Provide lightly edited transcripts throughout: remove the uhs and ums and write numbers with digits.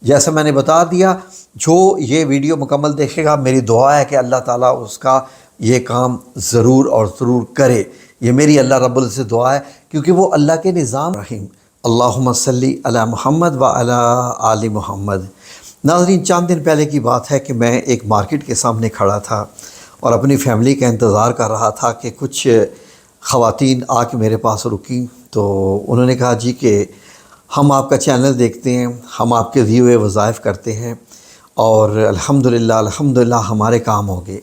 جیسا میں نے بتا دیا، جو یہ ویڈیو مکمل دیکھے گا میری دعا ہے کہ اللہ تعالیٰ اس کا یہ کام ضرور اور ضرور کرے۔ یہ میری اللہ رب العزت دعا ہے، کیونکہ وہ اللہ کے نظام رحیم۔ اللہم صلی علی محمد و علی آل محمد۔ ناظرین، چند دن پہلے کی بات ہے کہ میں ایک مارکیٹ کے سامنے کھڑا تھا اور اپنی فیملی کا انتظار کر رہا تھا کہ کچھ خواتین آ کے میرے پاس رکیں، تو انہوں نے کہا جی کہ ہم آپ کا چینل دیکھتے ہیں، ہم آپ کے دیے ہوئے وظائف کرتے ہیں اور الحمدللہ ہمارے کام ہو گئے۔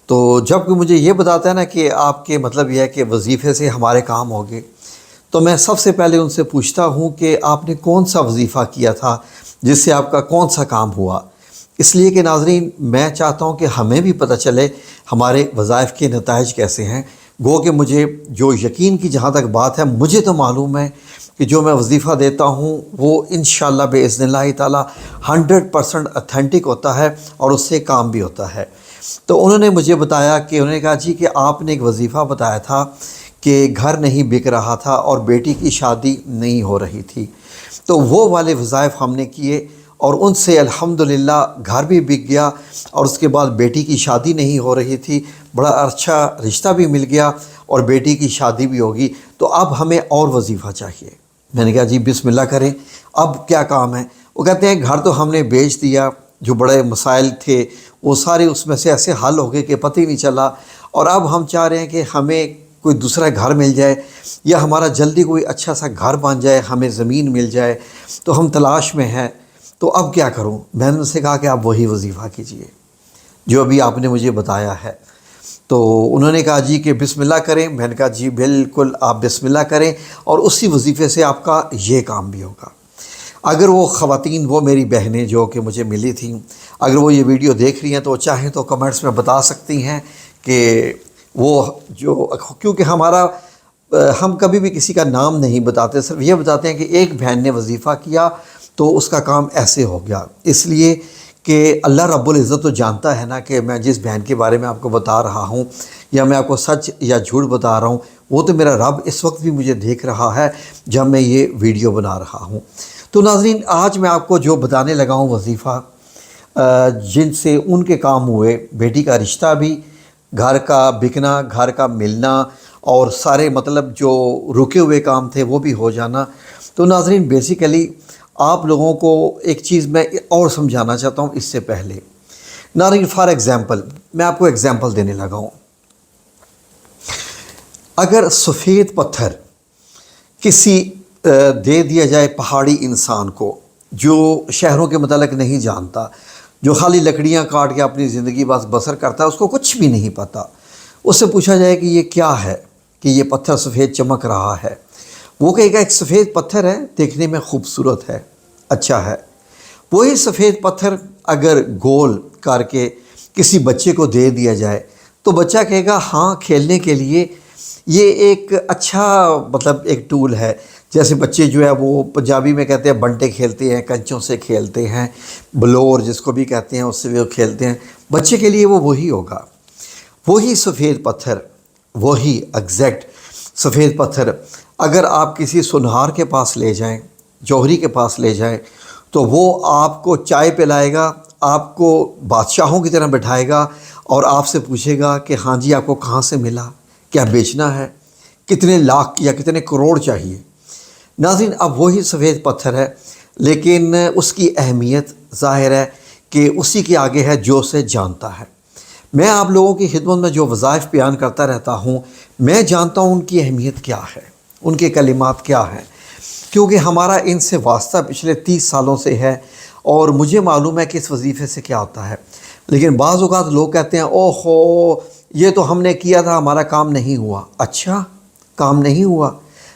تو جب کہ مجھے یہ بتاتا ہے نا کہ آپ کے مطلب یہ ہے کہ وظیفے سے ہمارے کام ہو گئے، تو میں سب سے پہلے ان سے پوچھتا ہوں کہ آپ نے کون سا وظیفہ کیا تھا جس سے آپ کا کون سا کام ہوا۔ اس لیے کہ ناظرین، میں چاہتا ہوں کہ ہمیں بھی پتہ چلے ہمارے وظائف کے نتائج کیسے ہیں۔ گو کہ مجھے جو یقین کی جہاں تک بات ہے، مجھے تو معلوم ہے کہ جو میں وظیفہ دیتا ہوں وہ انشاءاللہ باذن اللہ تعالی 100% اتھینٹک ہوتا ہے اور اس سے کام بھی ہوتا ہے۔ تو انہوں نے مجھے بتایا کہ انہوں نے کہا جی کہ آپ نے ایک وظیفہ بتایا تھا کہ گھر نہیں بک رہا تھا اور بیٹی کی شادی نہیں ہو رہی تھی، تو وہ والے وظائف ہم نے کیے اور ان سے الحمدللہ گھر بھی بک گیا اور اس کے بعد بیٹی کی شادی نہیں ہو رہی تھی، بڑا اچھا رشتہ بھی مل گیا اور بیٹی کی شادی بھی ہوگی۔ تو اب ہمیں اور وظیفہ چاہیے۔ میں نے کہا جی بسم اللہ کریں، اب کیا کام ہے؟ وہ کہتے ہیں گھر تو ہم نے بیچ دیا، جو بڑے مسائل تھے وہ سارے اس میں سے ایسے حل ہو گئے کہ پتہ ہی نہیں چلا، اور اب ہم چاہ رہے ہیں کہ ہمیں کوئی دوسرا گھر مل جائے یا ہمارا جلدی کوئی اچھا سا گھر بن جائے، ہمیں زمین مل جائے، تو ہم تلاش میں ہیں۔ تو اب کیا کروں؟ میں نے ان سے کہا کہ آپ وہی وظیفہ کیجئے جو ابھی آپ نے مجھے بتایا ہے۔ تو انہوں نے کہا جی کہ بسم اللہ کریں۔ میں نے کہا جی بالکل آپ بسم اللہ کریں، اور اسی وظیفے سے آپ کا یہ کام بھی ہوگا۔ اگر وہ خواتین، وہ میری بہنیں جو کہ مجھے ملی تھیں، اگر وہ یہ ویڈیو دیکھ رہی ہیں تو چاہیں تو کمنٹس میں بتا سکتی ہیں کہ وہ جو، کیونکہ ہم کبھی بھی کسی کا نام نہیں بتاتے، صرف یہ بتاتے ہیں کہ ایک بہن نے وظیفہ کیا تو اس کا کام ایسے ہو گیا، اس لیے کہ اللہ رب العزت تو جانتا ہے نا کہ میں جس بہن کے بارے میں آپ کو بتا رہا ہوں یا میں آپ کو سچ یا جھوٹ بتا رہا ہوں، وہ تو میرا رب اس وقت بھی مجھے دیکھ رہا ہے جب میں یہ ویڈیو بنا رہا ہوں۔ تو ناظرین، آج میں آپ کو جو بتانے لگا ہوں وظیفہ جن سے ان کے کام ہوئے، بیٹی کا رشتہ بھی، گھر کا بکنا، گھر کا ملنا، اور سارے مطلب جو رکے ہوئے کام تھے وہ بھی ہو جانا۔ تو ناظرین، بیسیکلی آپ لوگوں کو ایک چیز میں اور سمجھانا چاہتا ہوں اس سے پہلے۔ ناظرین، فار ایگزامپل میں آپ کو ایگزامپل دینے لگا ہوں۔ اگر سفید پتھر کسی دے دیا جائے پہاڑی انسان کو جو شہروں کے متعلق نہیں جانتا، جو خالی لکڑیاں کاٹ کے اپنی زندگی بسر کرتا ہے، اس کو کچھ بھی نہیں پتہ، اس سے پوچھا جائے کہ یہ کیا ہے، کہ یہ پتھر سفید چمک رہا ہے، وہ کہے گا ایک سفید پتھر ہے، دیکھنے میں خوبصورت ہے، اچھا ہے۔ وہی سفید پتھر اگر گول کر کے کسی بچے کو دے دیا جائے تو بچہ کہے گا ہاں، کھیلنے کے لیے یہ ایک اچھا مطلب ایک ٹول ہے۔ جیسے بچے جو ہے وہ پنجابی میں کہتے ہیں بنٹے کھیلتے ہیں، کنچوں سے کھیلتے ہیں، بلور جس کو بھی کہتے ہیں اس سے وہ کھیلتے ہیں، بچے کے لیے وہ وہی ہوگا۔ وہی سفید پتھر، وہی ایگزیکٹ سفید پتھر اگر آپ کسی سنہار کے پاس لے جائیں، جوہری کے پاس لے جائیں، تو وہ آپ کو چائے پلائے گا، آپ کو بادشاہوں کی طرح بٹھائے گا اور آپ سے پوچھے گا کہ ہاں جی آپ کو کہاں سے ملا، کیا بیچنا ہے، کتنے لاکھ یا کتنے کروڑ چاہیے۔ ناظرین، اب وہی سفید پتھر ہے، لیکن اس کی اہمیت ظاہر ہے کہ اسی کے آگے ہے جو اسے جانتا ہے۔ میں آپ لوگوں کی خدمت میں جو وظائف بیان کرتا رہتا ہوں، میں جانتا ہوں ان کی اہمیت کیا ہے، ان کے کلمات کیا ہیں، کیونکہ ہمارا ان سے واسطہ پچھلے 30 سالوں سے ہے اور مجھے معلوم ہے کہ اس وظیفے سے کیا ہوتا ہے۔ لیکن بعض اوقات لوگ کہتے ہیں اوہو یہ تو ہم نے کیا تھا، ہمارا کام نہیں ہوا۔ اچھا، کام نہیں ہوا؟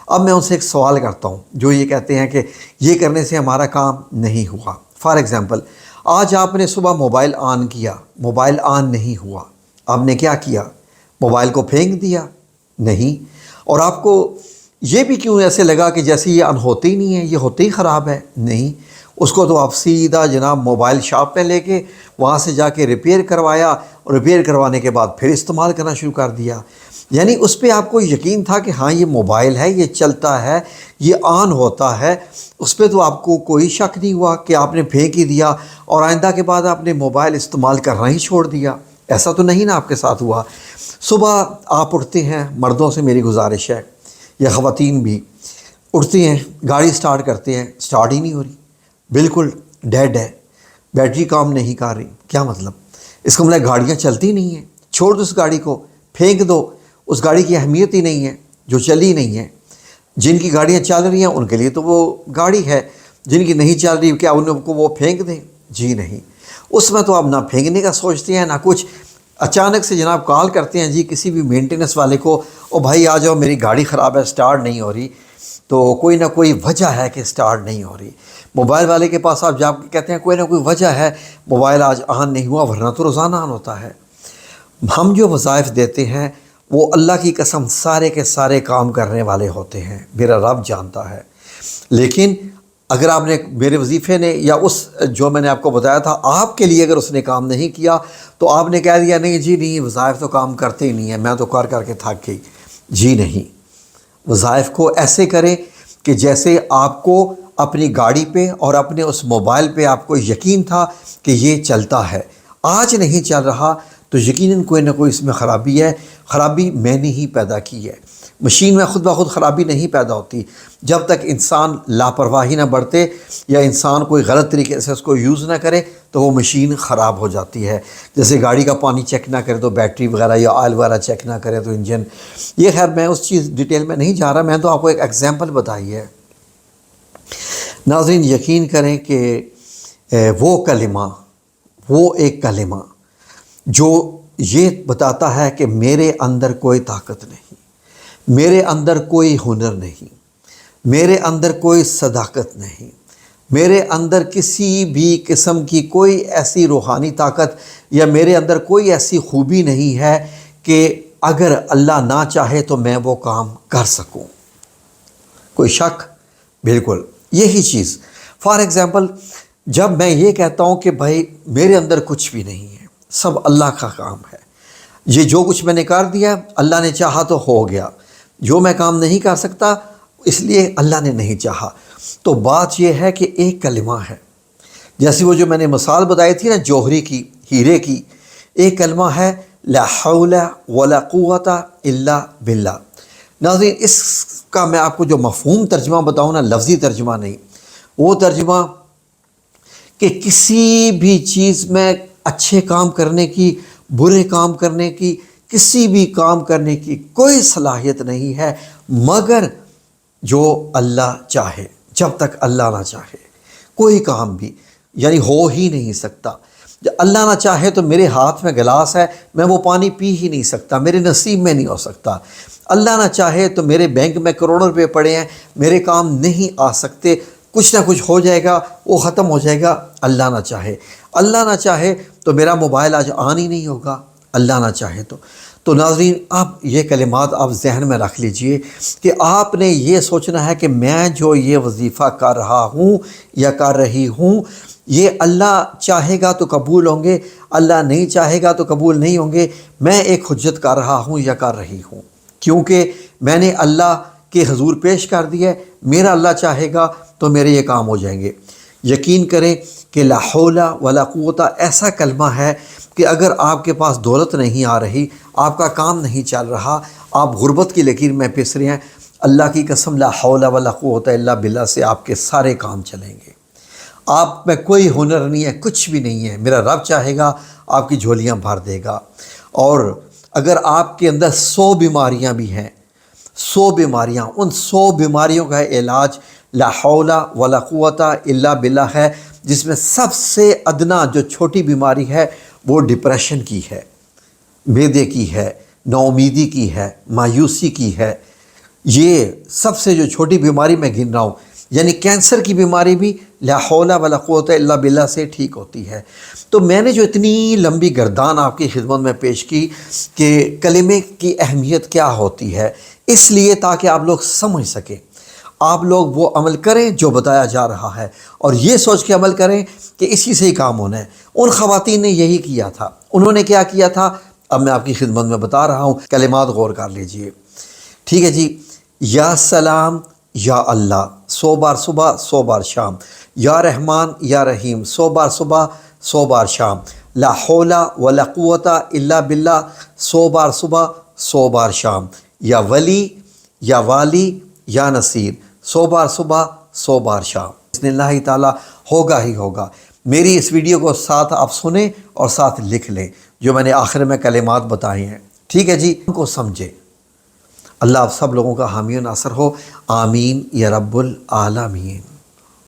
اب میں ان سے ایک سوال کرتا ہوں جو یہ کہتے ہیں کہ یہ کرنے سے ہمارا کام نہیں ہوا۔ فار ایگزامپل، آج آپ نے صبح موبائل آن کیا، موبائل آن نہیں ہوا، آپ نے کیا کیا؟ موبائل کو پھینک دیا؟ نہیں۔ اور آپ کو یہ بھی کیوں ایسے لگا کہ جیسے یہ ان ہوتے ہی نہیں ہے، یہ ہوتے ہی خراب ہے؟ نہیں، اس کو تو آپ سیدھا جناب موبائل شاپ پہ لے کے وہاں سے جا کے ریپیئر کروایا، اور ریپیئر کروانے کے بعد پھر استعمال کرنا شروع کر دیا۔ یعنی اس پہ آپ کو یقین تھا کہ ہاں یہ موبائل ہے، یہ چلتا ہے، یہ آن ہوتا ہے، اس پہ تو آپ کو کوئی شک نہیں ہوا کہ آپ نے پھینک ہی دیا اور آئندہ کے بعد آپ نے موبائل استعمال کرنا ہی چھوڑ دیا؟ ایسا تو نہیں نا آپ کے ساتھ ہوا؟ صبح آپ اٹھتے ہیں، مردوں سے میری گزارش ہے یا خواتین بھی اٹھتے ہیں، گاڑی سٹارٹ کرتے ہیں، سٹارٹ ہی نہیں ہو رہی، بالکل ڈیڈ ہے، بیٹری کام نہیں کر رہی۔ کیا مطلب؟ اس کا مطلب گاڑیاں چلتی نہیں ہیں، چھوڑ دو اس گاڑی کو، پھینک دو، اس گاڑی کی اہمیت ہی نہیں ہے جو چلی نہیں ہے۔ جن کی گاڑیاں چل رہی ہیں ان کے لیے تو وہ گاڑی ہے، جن کی نہیں چل رہی کیا ان کو وہ پھینک دیں؟ جی نہیں، اس میں تو آپ نہ پھینکنے کا سوچتے ہیں نہ کچھ۔ اچانک سے جناب کال کرتے ہیں جی کسی بھی مینٹیننس والے کو، او بھائی آ جاؤ میری گاڑی خراب ہے، سٹارٹ نہیں ہو رہی۔ تو کوئی نہ کوئی وجہ ہے کہ سٹارٹ نہیں ہو رہی۔ موبائل والے کے پاس آپ جا کے کہتے ہیں کوئی نہ کوئی وجہ ہے، موبائل آج آن نہیں ہوا، ورنہ تو روزانہ آن ہوتا ہے۔ ہم جو وظائف دیتے ہیں وہ اللہ کی قسم سارے کے سارے کام کرنے والے ہوتے ہیں، میرا رب جانتا ہے۔ لیکن اگر آپ نے میرے وظیفے نے یا اس جو میں نے آپ کو بتایا تھا آپ کے لیے اگر اس نے کام نہیں کیا تو آپ نے کہہ دیا نہیں جی نہیں وظائف تو کام کرتے ہی نہیں ہیں، میں تو کر کر کے تھک گئی۔ جی نہیں، وظائف کو ایسے کریں کہ جیسے آپ کو اپنی گاڑی پہ اور اپنے اس موبائل پہ آپ کو یقین تھا کہ یہ چلتا ہے، آج نہیں چل رہا تو یقیناً کوئی نہ کوئی اس میں خرابی ہے، خرابی میں نے ہی پیدا کی ہے۔ مشین میں خود بخود خرابی نہیں پیدا ہوتی، جب تک انسان لاپرواہی نہ برتے یا انسان کوئی غلط طریقے سے اس کو یوز نہ کرے تو وہ مشین خراب ہو جاتی ہے۔ جیسے گاڑی کا پانی چیک نہ کرے تو بیٹری وغیرہ یا آئل وغیرہ چیک نہ کرے تو انجن۔ یہ خیر میں اس چیز ڈیٹیل میں نہیں جا رہا، میں تو آپ کو ایک ایگزامپل بتائی ہے۔ ناظرین یقین کریں کہ وہ ایک کلمہ جو یہ بتاتا ہے کہ میرے اندر کوئی طاقت نہیں، میرے اندر کوئی ہنر نہیں، میرے اندر کوئی صداقت نہیں، میرے اندر کسی بھی قسم کی کوئی ایسی روحانی طاقت یا میرے اندر کوئی ایسی خوبی نہیں ہے کہ اگر اللہ نہ چاہے تو میں وہ کام کر سکوں۔ کوئی شک؟ بالکل یہی چیز۔ فار ایگزامپل جب میں یہ کہتا ہوں کہ بھائی میرے اندر کچھ بھی نہیں ہے، سب اللہ کا کام ہے، یہ جو کچھ میں نے کر دیا اللہ نے چاہا تو ہو گیا، جو میں کام نہیں کر سکتا اس لیے اللہ نے نہیں چاہا، تو بات یہ ہے کہ ایک کلمہ ہے۔ جیسے وہ جو میں نے مثال بتائی تھی نا جوہری کی، ہیرے کی، ایک کلمہ ہے لا حول ولا قوت الا باللہ۔ ناظرین اس کا میں آپ کو جو مفہوم ترجمہ بتاؤں نا، لفظی ترجمہ نہیں، وہ ترجمہ کہ کسی بھی چیز میں اچھے کام کرنے کی، برے کام کرنے کی، کسی بھی کام کرنے کی کوئی صلاحیت نہیں ہے مگر جو اللہ چاہے۔ جب تک اللہ نہ چاہے کوئی کام بھی یعنی ہو ہی نہیں سکتا۔ جب اللہ نہ چاہے تو میرے ہاتھ میں گلاس ہے، میں وہ پانی پی ہی نہیں سکتا، میرے نصیب میں نہیں ہو سکتا۔ اللہ نہ چاہے تو میرے بینک میں کروڑوں روپے پڑے ہیں، میرے کام نہیں آ سکتے، کچھ نہ کچھ ہو جائے گا، وہ ختم ہو جائے گا، اللہ نہ چاہے۔ اللہ نہ چاہے تو میرا موبائل آج آن ہی نہیں ہوگا، اللہ نہ چاہے تو ناظرین آپ یہ کلمات آپ ذہن میں رکھ لیجئے کہ آپ نے یہ سوچنا ہے کہ میں جو یہ وظیفہ کر رہا ہوں یا کر رہی ہوں یہ اللہ چاہے گا تو قبول ہوں گے، اللہ نہیں چاہے گا تو قبول نہیں ہوں گے۔ میں ایک حجت کر رہا ہوں یا کر رہی ہوں کیونکہ میں نے اللہ کے حضور پیش کر دیا ہے، میرا اللہ چاہے گا تو میرے یہ کام ہو جائیں گے۔ یقین کریں کہ لا حول ولا قوت ایسا کلمہ ہے کہ اگر آپ کے پاس دولت نہیں آ رہی، آپ کا کام نہیں چل رہا، آپ غربت کی لکیر میں پس رہے ہیں، اللہ کی قسم لا حول ولا قوت الا باللہ سے آپ کے سارے کام چلیں گے۔ آپ میں کوئی ہنر نہیں ہے، کچھ بھی نہیں ہے، میرا رب چاہے گا آپ کی جھولیاں بھر دے گا۔ اور اگر آپ کے اندر 100 بیماریاں بھی ہیں، 100 بیماریاں، ان 100 بیماریوں کا علاج لا حول ولا قوت الا باللہ ہے، جس میں سب سے ادنا جو چھوٹی بیماری ہے وہ ڈپریشن کی ہے، معدے کی ہے، نا امیدی کی ہے، مایوسی کی ہے۔ یہ سب سے جو چھوٹی بیماری میں گن رہا ہوں، یعنی کینسر کی بیماری بھی لا حول ولا قوت الا باللہ سے ٹھیک ہوتی ہے۔ تو میں نے جو اتنی لمبی گردان آپ کی خدمت میں پیش کی کہ کلمے کی اہمیت کیا ہوتی ہے، اس لیے تاکہ آپ لوگ سمجھ سکیں، آپ لوگ وہ عمل کریں جو بتایا جا رہا ہے اور یہ سوچ کے عمل کریں کہ اسی سے ہی کام ہونا ہے۔ ان خواتین نے یہی کیا تھا، انہوں نے کیا کیا تھا، اب میں آپ کی خدمت میں بتا رہا ہوں، کلمات غور کر لیجئے، ٹھیک ہے جی۔ یا سلام یا اللہ 100 بار صبح 100 بار شام، یا رحمان یا رحیم 100 بار صبح 100 بار شام، لا حول ولا قوت الا باللہ 100 بار صبح 100 بار شام، یا ولی یا والی یا نصیر 100 بار صبح 100 بار شام، بسم اللہ تعالیٰ ہوگا ہی ہوگا۔ میری اس ویڈیو کو ساتھ آپ سنیں اور ساتھ لکھ لیں جو میں نے آخر میں کلمات بتائے ہیں، ٹھیک ہے جی، ان کو سمجھیں۔ اللہ آپ سب لوگوں کا حامی و ناصر ہو، آمین یا رب العالمین۔